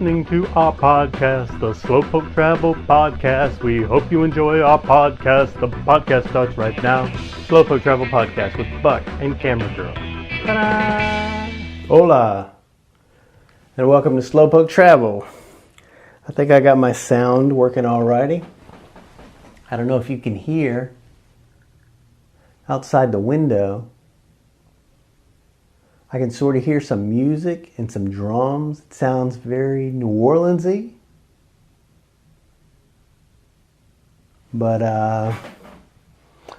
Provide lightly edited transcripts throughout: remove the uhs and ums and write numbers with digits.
listening to our podcast, the Slowpoke Travel podcast. We hope you enjoy our podcast. The podcast starts right now. Slowpoke Travel podcast with Buck and Camera Girl. Ta-da! Hola, and welcome to Slowpoke Travel. I think I got my sound working alrighty. I don't know if you can hear outside the window. I can sort of hear some music and some drums. It sounds very New Orleans-y. But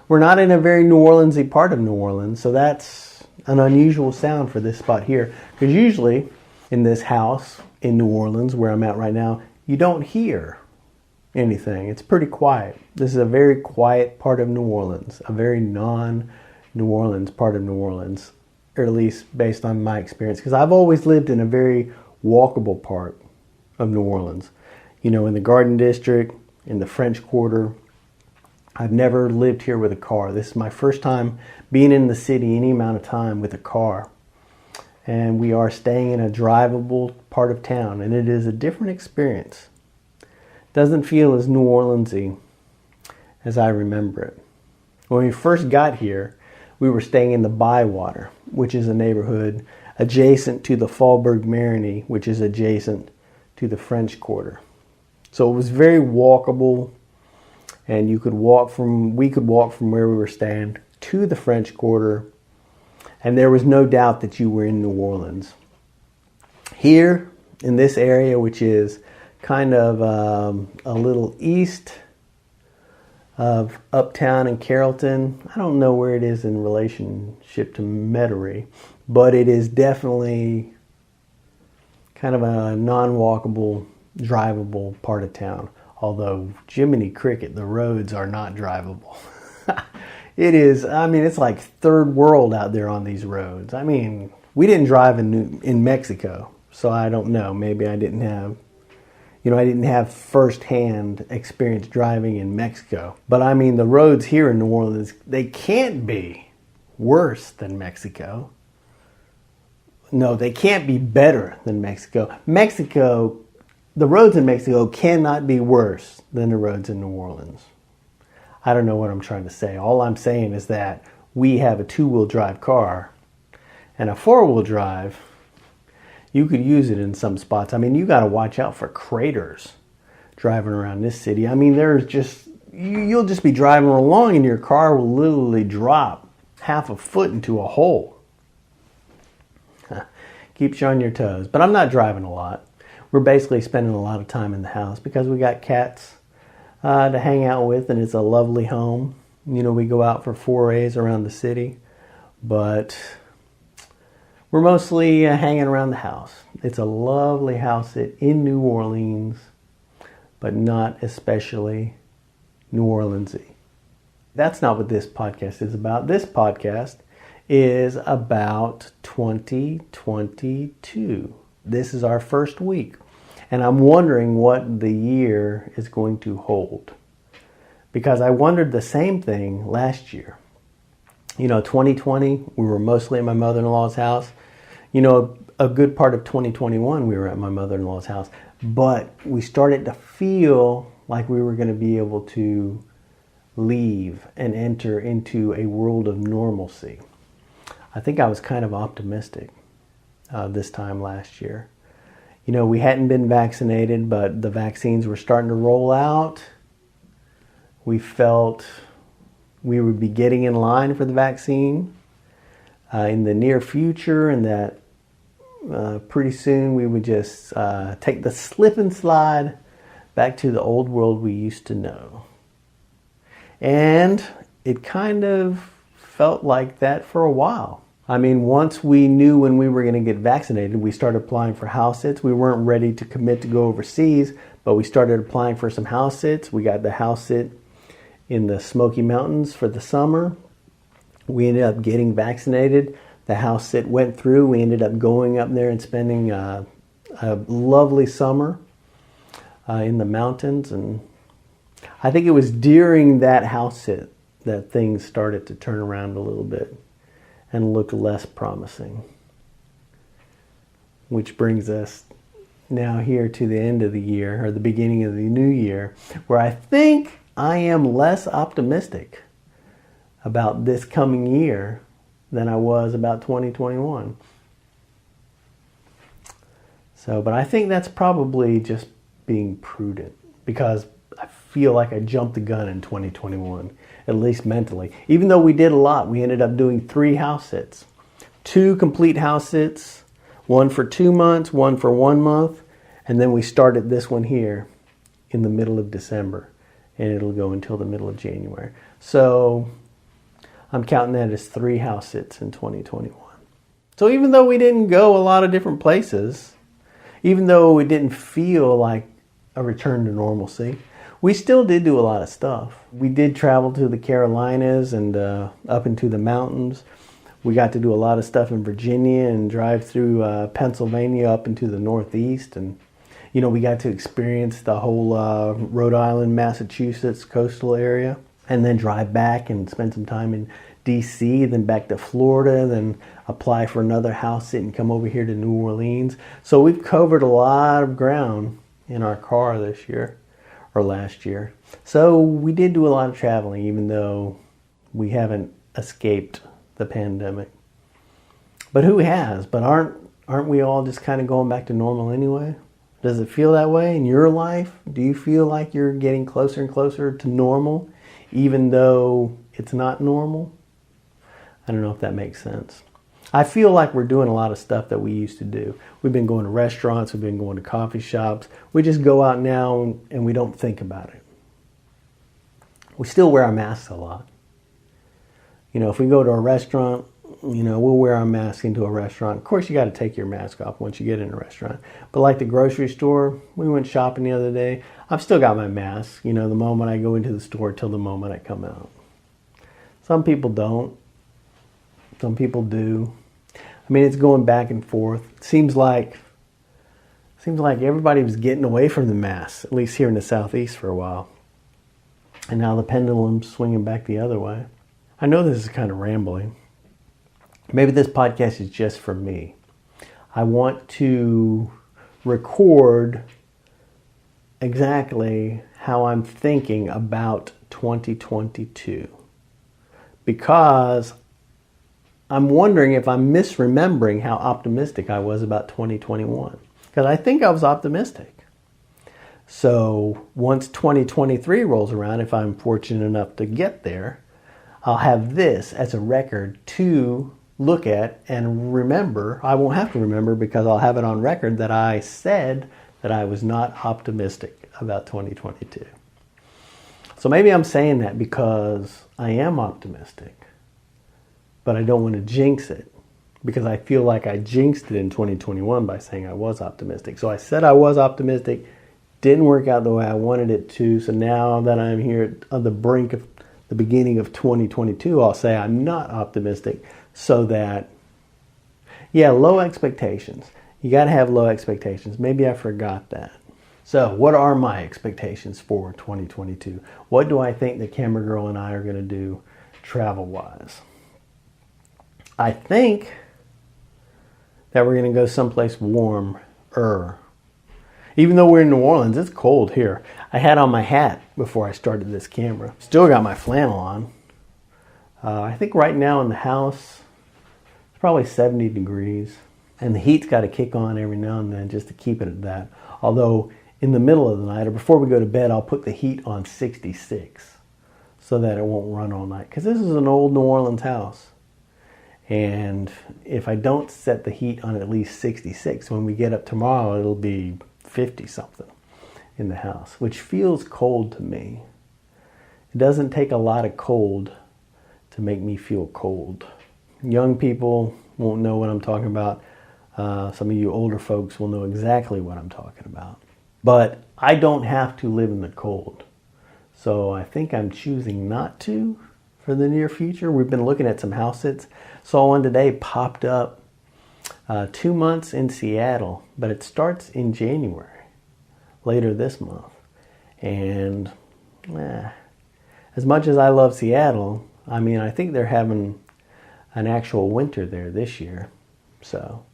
we're not in a very New Orleans-y part of New Orleans, so that's an unusual sound for this spot here. Because usually in this house in New Orleans, where I'm at right now, you don't hear anything. It's pretty quiet. This is a very quiet part of New Orleans, a very non-New Orleans part of New Orleans. Or at least based on my experience, because I've always lived in a very walkable part of New Orleans. You know, in the Garden District, in the French Quarter. I've never lived here with a car. This is my first time being in the city any amount of time with a car. And we are staying in a drivable part of town, and it is a different experience. Doesn't feel as New Orleans-y as I remember it. When we first got here, we were staying in the Bywater, which is a neighborhood adjacent to the Faubourg-Marigny, which is adjacent to the French Quarter. So it was very walkable, and we could walk from where we were staying to the French Quarter, and there was no doubt that you were in New Orleans. Here, in this area, which is kind of a little east of Uptown and Carrollton. I don't know where it is in relationship to Metairie, but it is definitely kind of a non-walkable, drivable part of town. Although, Jiminy Cricket, the roads are not drivable. It is, it's like third world out there on these roads. We didn't drive in Mexico, so I don't know. Maybe I didn't have first-hand experience driving in Mexico. But the roads here in New Orleans, they can't be worse than Mexico. No, they can't be better than Mexico. The roads in Mexico cannot be worse than the roads in New Orleans. I don't know what I'm trying to say. All I'm saying is that we have a two-wheel drive car, and a four-wheel drive, you could use it in some spots. You got to watch out for craters driving around this city. You'll just be driving along and your car will literally drop half a foot into a hole. Keeps you on your toes. But I'm not driving a lot. We're basically spending a lot of time in the house because we got cats to hang out with, and it's a lovely home. We go out for forays around the city, but we're mostly hanging around the house. It's a lovely house in New Orleans, but not especially New Orleans-y. That's not what this podcast is about. This podcast is about 2022. This is our first week, and I'm wondering what the year is going to hold. Because I wondered the same thing last year. 2020, we were mostly at my mother-in-law's house. A good part of 2021 we were at my mother-in-law's house, but we started to feel like we were going to be able to leave and enter into a world of normalcy. I think I was kind of optimistic this time last year. We hadn't been vaccinated, but the vaccines were starting to roll out. We felt we would be getting in line for the vaccine in the near future, and that pretty soon we would just take the slip and slide back to the old world we used to know. And it kind of felt like that for a while. Once we knew when we were going to get vaccinated, we started applying for house sits. We weren't ready to commit to go overseas, but we started applying for some house sits. We got the house sit in the Smoky Mountains for the summer. We ended up getting vaccinated. The house sit went through. We ended up going up there and spending a lovely summer in the mountains. And I think it was during that house sit that things started to turn around a little bit and look less promising. Which brings us now here to the end of the year, or the beginning of the new year, where I think I am less optimistic about this coming year than I was about 2021. So, but I think that's probably just being prudent, because I feel like I jumped the gun in 2021, at least mentally. Even though we did a lot, we ended up doing 3 house sits. 2 complete house sits, one for 2 months, one for 1 month, and then we started this one here in the middle of December, and it'll go until the middle of January. So I'm counting that as 3 house sits in 2021. So even though we didn't go a lot of different places, even though it didn't feel like a return to normalcy, we still did do a lot of stuff. We did travel to the Carolinas and up into the mountains. We got to do a lot of stuff in Virginia and drive through Pennsylvania up into the Northeast. And, you know, we got to experience the whole Rhode Island, Massachusetts coastal area, and then drive back and spend some time in DC, then back to Florida, then apply for another house sit and come over here to New Orleans. So we've covered a lot of ground in our car this year, or last year. So we did do a lot of traveling, even though we haven't escaped the pandemic. But who has? But aren't we all just kind of going back to normal anyway? Does it feel that way in your life? Do you feel like you're getting closer and closer to normal, even though it's not normal? I don't know if that makes sense. I feel like we're doing a lot of stuff that we used to do. We've been going to restaurants, we've been going to coffee shops. We just go out now and we don't think about it. We still wear our masks a lot. You know, if we go to a restaurant, you know, we'll wear our mask into a restaurant. Of course, you got to take your mask off once you get in a restaurant. But like the grocery store, we went shopping the other day. I've still got my mask, you know, the moment I go into the store till the moment I come out. Some people don't. Some people do. I mean, it's going back and forth. It seems like everybody was getting away from the mask, at least here in the Southeast for a while. And now the pendulum's swinging back the other way. I know this is kind of rambling. Maybe this podcast is just for me. I want to record exactly how I'm thinking about 2022. Because I'm wondering if I'm misremembering how optimistic I was about 2021. Because I think I was optimistic. So once 2023 rolls around, if I'm fortunate enough to get there, I'll have this as a record to look at and remember. I won't have to remember because I'll have it on record that I said that I was not optimistic about 2022. So maybe I'm saying that because I am optimistic, but I don't want to jinx it because I feel like I jinxed it in 2021 by saying I was optimistic. So I said I was optimistic, didn't work out the way I wanted it to. So now that I'm here on the brink of the beginning of 2022, I'll say I'm not optimistic so that, low expectations. You got to have low expectations. Maybe I forgot that. So what are my expectations for 2022? What do I think the camera girl and I are going to do travel-wise? I think that we're going to go someplace warmer. Even though we're in New Orleans, it's cold here. I had on my hat before I started this camera. Still got my flannel on. I think right now in the house, it's probably 70 degrees. And the heat's got to kick on every now and then just to keep it at that. Although in the middle of the night or before we go to bed, I'll put the heat on 66 so that it won't run all night. Because this is an old New Orleans house. And if I don't set the heat on at least 66, when we get up tomorrow, it'll be 50 something in the house, which feels cold to me. It doesn't take a lot of cold to make me feel cold. Young people won't know what I'm talking about. Some of you older folks will know exactly what I'm talking about. But I don't have to live in the cold. So I think I'm choosing not to for the near future. We've been looking at some house sits. Saw one today popped up 2 months in Seattle, but it starts in January, later this month. And as much as I love Seattle, I mean, I think they're having an actual winter there this year. So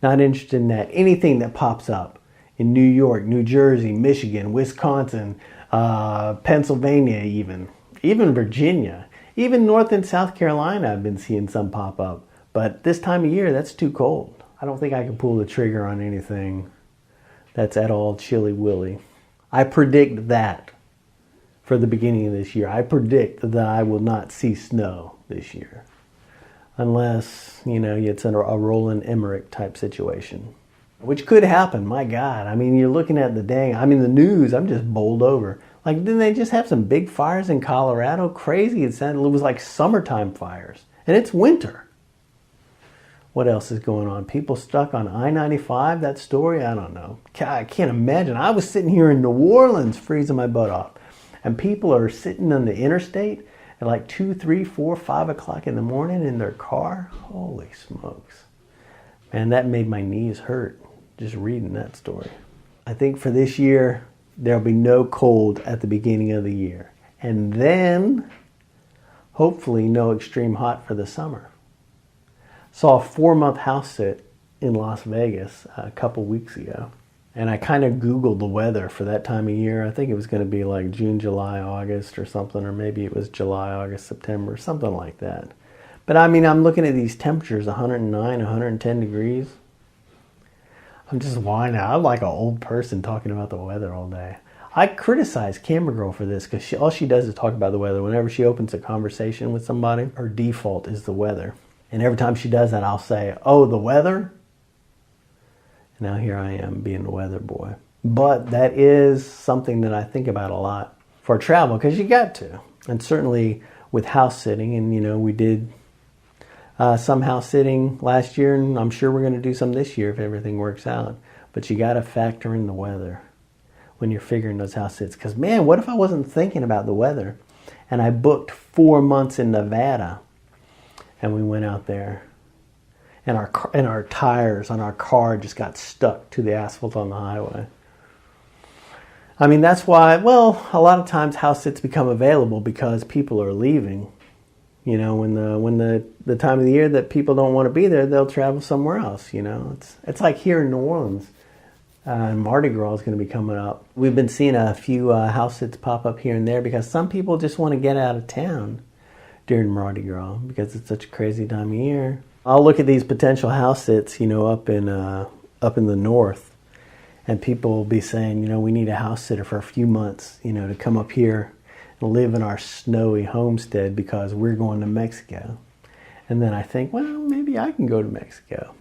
not interested in that. Anything that pops up in New York, New Jersey, Michigan, Wisconsin, Pennsylvania even Virginia. Even North and South Carolina I've been seeing some pop up. But this time of year, that's too cold. I don't think I can pull the trigger on anything that's at all chilly willy. I predict that for the beginning of this year. I predict that I will not see snow this year. Unless, it's a Roland Emmerich type situation. Which could happen, my God. I mean, you're looking at the news, I'm just bowled over. Like, didn't they just have some big fires in Colorado? Crazy. It was like summertime fires. And it's winter. What else is going on? People stuck on I-95, that story? I don't know. I can't imagine. I was sitting here in New Orleans freezing my butt off. And people are sitting on the interstate at like 2, 3, 4, 5 o'clock in the morning in their car. Holy smokes. Man, that made my knees hurt just reading that story. I think for this year, there'll be no cold at the beginning of the year. And then, hopefully, no extreme hot for the summer. Saw a 4-month house sit in Las Vegas a couple weeks ago. And I kind of Googled the weather for that time of year. I think it was going to be like June, July, August or something. Or maybe it was July, August, September, something like that. But I mean, I'm looking at these temperatures, 109, 110 degrees. I'm just whining. I'm like an old person talking about the weather all day. I criticize Camera Girl for this because all she does is talk about the weather. Whenever she opens a conversation with somebody, her default is the weather. And every time she does that, I'll say, oh, the weather? And now here I am being the weather boy. But that is something that I think about a lot for travel because you got to. And certainly with house sitting, and we did some house sitting last year, and I'm sure we're going to do some this year if everything works out. But you got to factor in the weather when you're figuring those house sits. Because, man, what if I wasn't thinking about the weather and I booked 4 months in Nevada and we went out there and our tires on our car just got stuck to the asphalt on the highway? I mean, that's why, well, a lot of times house sits become available because people are leaving. When the time of the year that people don't want to be there, they'll travel somewhere else. It's like here in New Orleans. Mardi Gras is going to be coming up. We've been seeing a few house sits pop up here and there because some people just want to get out of town during Mardi Gras because it's such a crazy time of year. I'll look at these potential house sits, up in the north, and people will be saying, we need a house sitter for a few months, to come up here and live in our snowy homestead because we're going to Mexico. And then I think, well, maybe I can go to Mexico.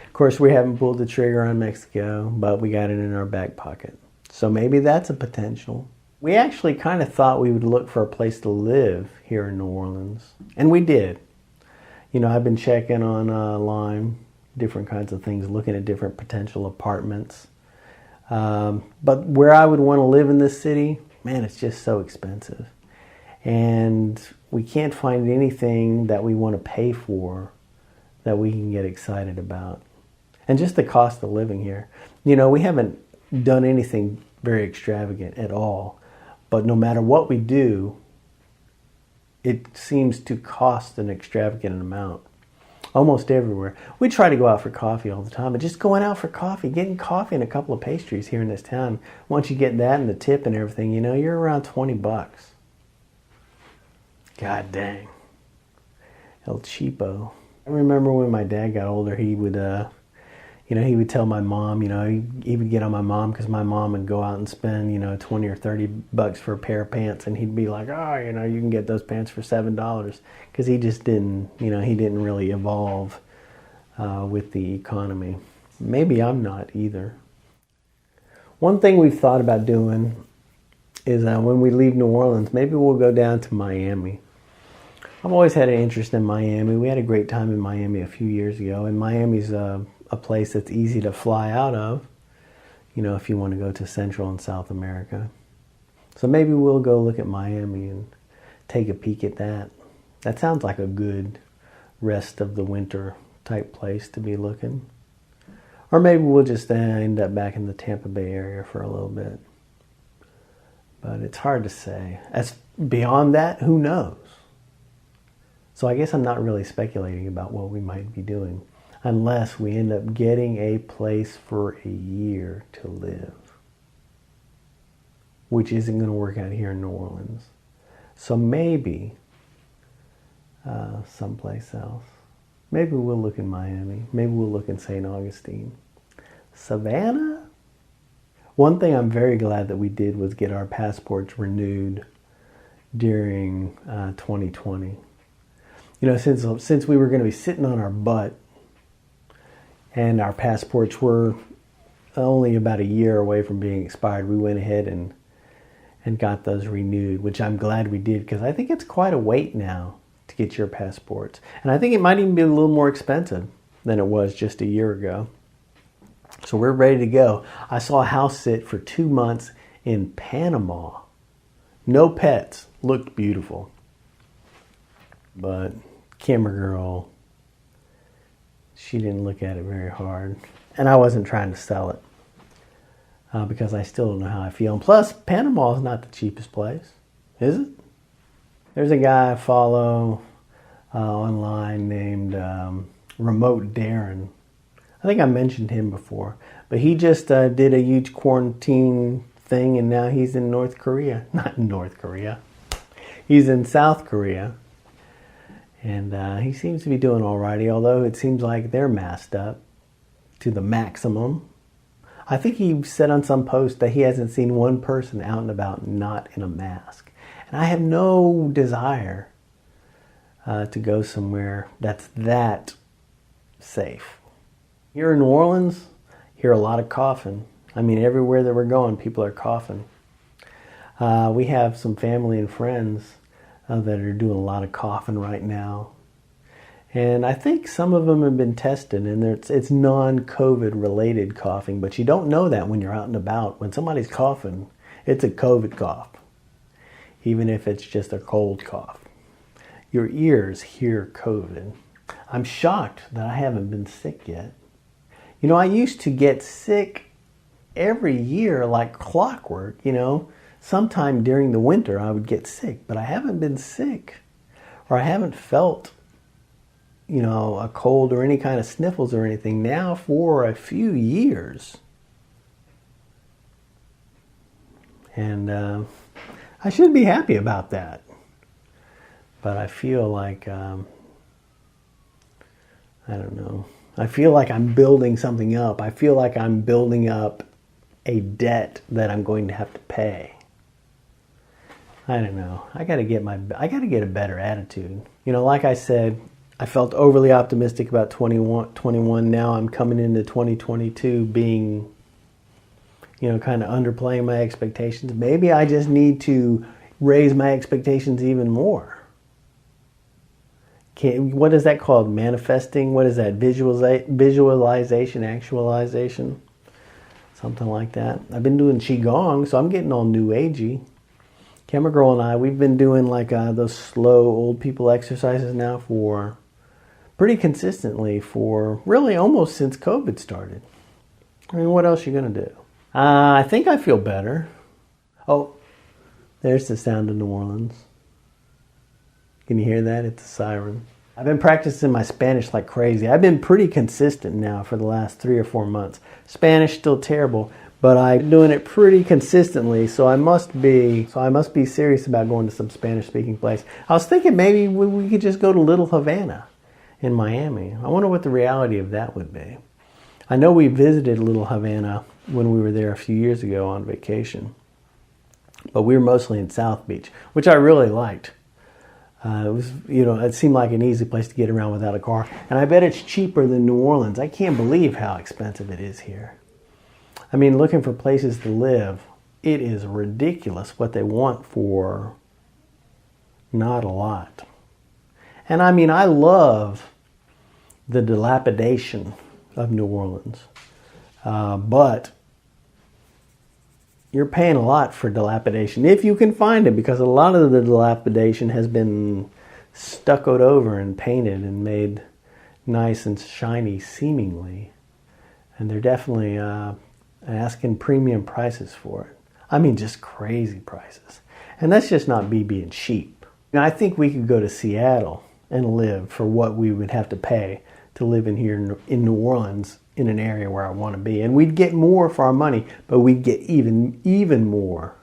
Of course, we haven't pulled the trigger on Mexico, but we got it in our back pocket. So maybe that's a potential. We actually kind of thought we would look for a place to live here in New Orleans. And we did. I've been checking online, different kinds of things, looking at different potential apartments. But where I would want to live in this city, man, it's just so expensive. And we can't find anything that we want to pay for that we can get excited about. And just the cost of living here. We haven't done anything very extravagant at all. But no matter what we do, it seems to cost an extravagant amount. Almost everywhere. We try to go out for coffee all the time. But just going out for coffee, getting coffee and a couple of pastries here in this town, once you get that and the tip and everything, you're around $20. God dang. El Cheapo. I remember when my dad got older, he would tell my mom, he would get on my mom because my mom would go out and spend, $20 or $30 for a pair of pants. And he'd be like, oh, you can get those pants for $7. Because he just didn't, he didn't really evolve with the economy. Maybe I'm not either. One thing we've thought about doing is when we leave New Orleans, maybe we'll go down to Miami. I've always had an interest in Miami. We had a great time in Miami a few years ago. And Miami's a place that's easy to fly out of, if you want to go to Central and South America. So maybe we'll go look at Miami and take a peek at that. That sounds like a good rest of the winter type place to be looking. Or maybe we'll just end up back in the Tampa Bay area for a little bit. But it's hard to say. As beyond that, who knows? So I guess I'm not really speculating about what we might be doing. unless we end up getting a place for a year to live, which isn't going to work out here in New Orleans. So maybe someplace else. Maybe we'll look in Miami. Maybe we'll look in St. Augustine. Savannah? One thing I'm very glad that we did was get our passports renewed during 2020. You know, since we were going to be sitting on our butt and our passports were only about a year away from being expired, we went ahead and got those renewed, which I'm glad we did, because I think it's quite a wait now to get your passports. And I think it might even be a little more expensive than it was just a year ago. So we're ready to go. I saw a house sit for 2 months in Panama. No pets. Looked beautiful. But camera girl, she didn't look at it very hard. And I wasn't trying to sell it because I still don't know how I feel. And plus, Panama is not the cheapest place, is it? There's a guy I follow online named Remote Darren. I think I mentioned him before. But he just did a huge quarantine thing, and now he's in North Korea. Not in North Korea. He's in South Korea. And he seems to be doing all righty, although it seems like they're masked up to the maximum. I think he said on some post that he hasn't seen one person out and about not in a mask. And I have no desire to go somewhere that's that safe. Here in New Orleans, hear a lot of coughing. I mean, everywhere that we're going, people are coughing. We have some family and friends that are doing a lot of coughing right now. And I think some of them have been tested, and it's non-COVID related coughing, but you don't know that when you're out and about. When somebody's coughing, it's a COVID cough, even if it's just a cold cough. Your ears hear COVID. I'm shocked that I haven't been sick yet. You know, I used to get sick every year like clockwork, you know. Sometime during the winter I would get sick, but I haven't been sick, or I haven't felt, you know, a cold or any kind of sniffles or anything now for a few years. And I should be happy about that. But I feel like, I don't know. I feel like I'm building something up. I feel like I'm building up a debt that I'm going to have to pay. I don't know. I got to get a better attitude. You know, like I said, I felt overly optimistic about 21. Now I'm coming into 2022 being, you know, kind of underplaying my expectations. Maybe I just need to raise my expectations even more. What is that called? Manifesting? What is that? Visualization, actualization? Something like that. I've been doing Qigong, so I'm getting all new agey. Camera Girl and I, we've been doing like those slow old people exercises now for pretty consistently for really almost since COVID started. I mean, what else are you going to do? I think I feel better. Oh, there's the sound of New Orleans. Can you hear that? It's a siren. I've been practicing my Spanish like crazy. I've been pretty consistent now for the last 3 or 4 months. Spanish still terrible, but I'm doing it pretty consistently, so I must be serious about going to some Spanish-speaking place. I was thinking maybe we could just go to Little Havana in Miami. I wonder what the reality of that would be. I know we visited Little Havana when we were there a few years ago on vacation, but we were mostly in South Beach, which I really liked. It was, you know, it seemed like an easy place to get around without a car, and I bet it's cheaper than New Orleans. I can't believe how expensive it is here. I mean, looking for places to live, it is ridiculous what they want for not a lot. And I mean, I love the dilapidation of New Orleans, but you're paying a lot for dilapidation if you can find it, because a lot of the dilapidation has been stuccoed over and painted and made nice and shiny seemingly, and they're definitely asking premium prices for it. I mean, just crazy prices. And that's just not me being cheap. Now, I think we could go to Seattle and live for what we would have to pay to live in here in New Orleans, in an area where I want to be. And we'd get more for our money, but we'd get even more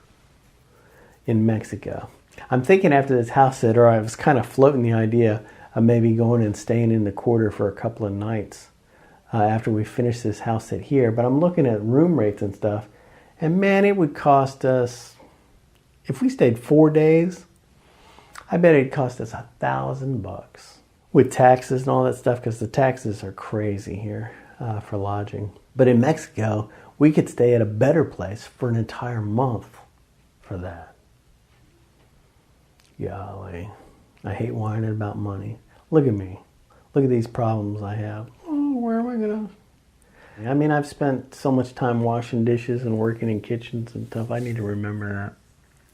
in Mexico. I'm thinking after this house sitter, I was kind of floating the idea of maybe going and staying in the quarter for a couple of nights after we finish this house sit here. But I'm looking at room rates and stuff, and man, it would cost us, if we stayed 4 days, I bet it'd cost us $1,000 with taxes and all that stuff, because the taxes are crazy here for lodging. But in Mexico, we could stay at a better place for an entire month for that. Golly, I hate whining about money. Look at me. Look at these problems I have. Oh, where am I gonna? I mean, I've spent so much time washing dishes and working in kitchens and stuff. I need to remember that.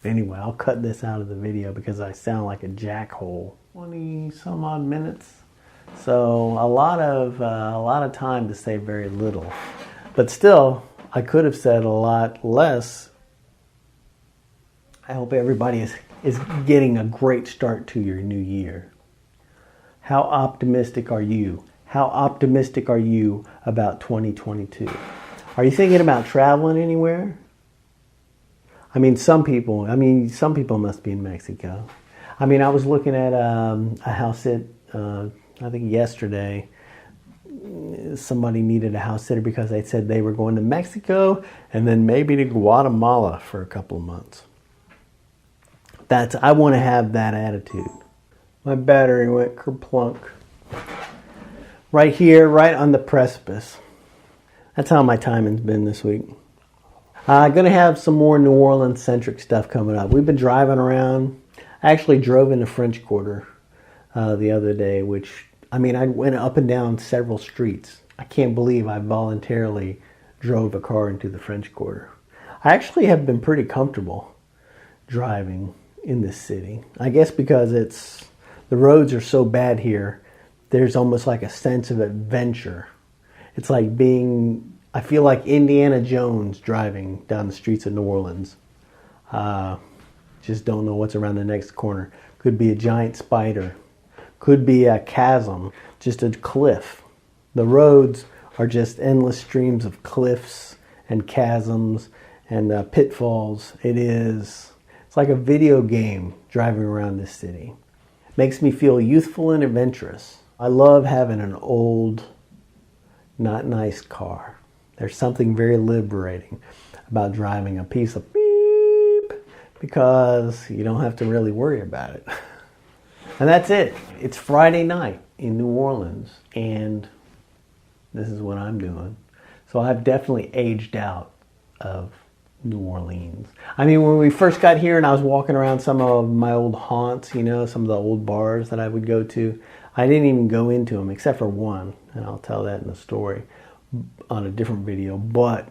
Anyway, I'll cut this out of the video because I sound like a jackhole. 20 some odd minutes. So a lot of time to say very little. But still, I could have said a lot less. I hope everybody is getting a great start to your new year. How optimistic are you? How optimistic are you about 2022? Are you thinking about traveling anywhere? Some people must be in Mexico. I was looking at a house sit, I think yesterday. Somebody needed a house sitter because they said they were going to Mexico and then maybe to Guatemala for a couple of months. I want to have that attitude. My battery went kerplunk. Right here, right on the precipice. That's how my timing's been this week. I'm going to have some more New Orleans-centric stuff coming up. We've been driving around. I actually drove in the French Quarter the other day, which, I went up and down several streets. I can't believe I voluntarily drove a car into the French Quarter. I actually have been pretty comfortable driving in this city. I guess because the roads are so bad here, there's almost like a sense of adventure. It's like I feel like Indiana Jones driving down the streets of New Orleans. Just don't know what's around the next corner. Could be a giant spider. Could be a chasm, just a cliff. The roads are just endless streams of cliffs and chasms and pitfalls. It's like a video game driving around this city. Makes me feel youthful and adventurous. I love having an old, not nice car. There's something very liberating about driving a piece of beep because you don't have to really worry about it. And that's it. It's Friday night in New Orleans, and this is what I'm doing. So I've definitely aged out of New Orleans. When we first got here and I was walking around some of my old haunts, some of the old bars that I would go to, I didn't even go into them except for one, and I'll tell that in the story on a different video. But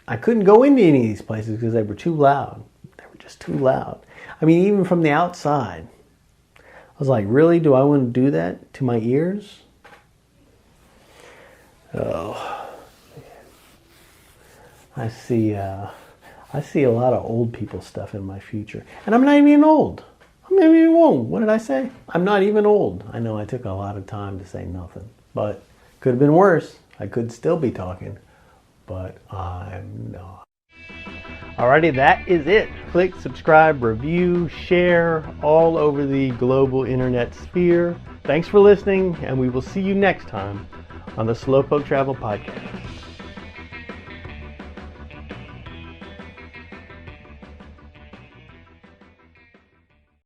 I couldn't go into any of these places because they were too loud. They were just too loud. Even from the outside. I was like, really? Do I want to do that to my ears? Oh. I see a lot of old people stuff in my future. And I'm not even old. I'm not even old. What did I say? I'm not even old. I know I took a lot of time to say nothing. But could have been worse. I could still be talking. But I'm not. Alrighty, that is it. Click, subscribe, review, share all over the global internet sphere. Thanks for listening, and we will see you next time on the Slowpoke Travel Podcast.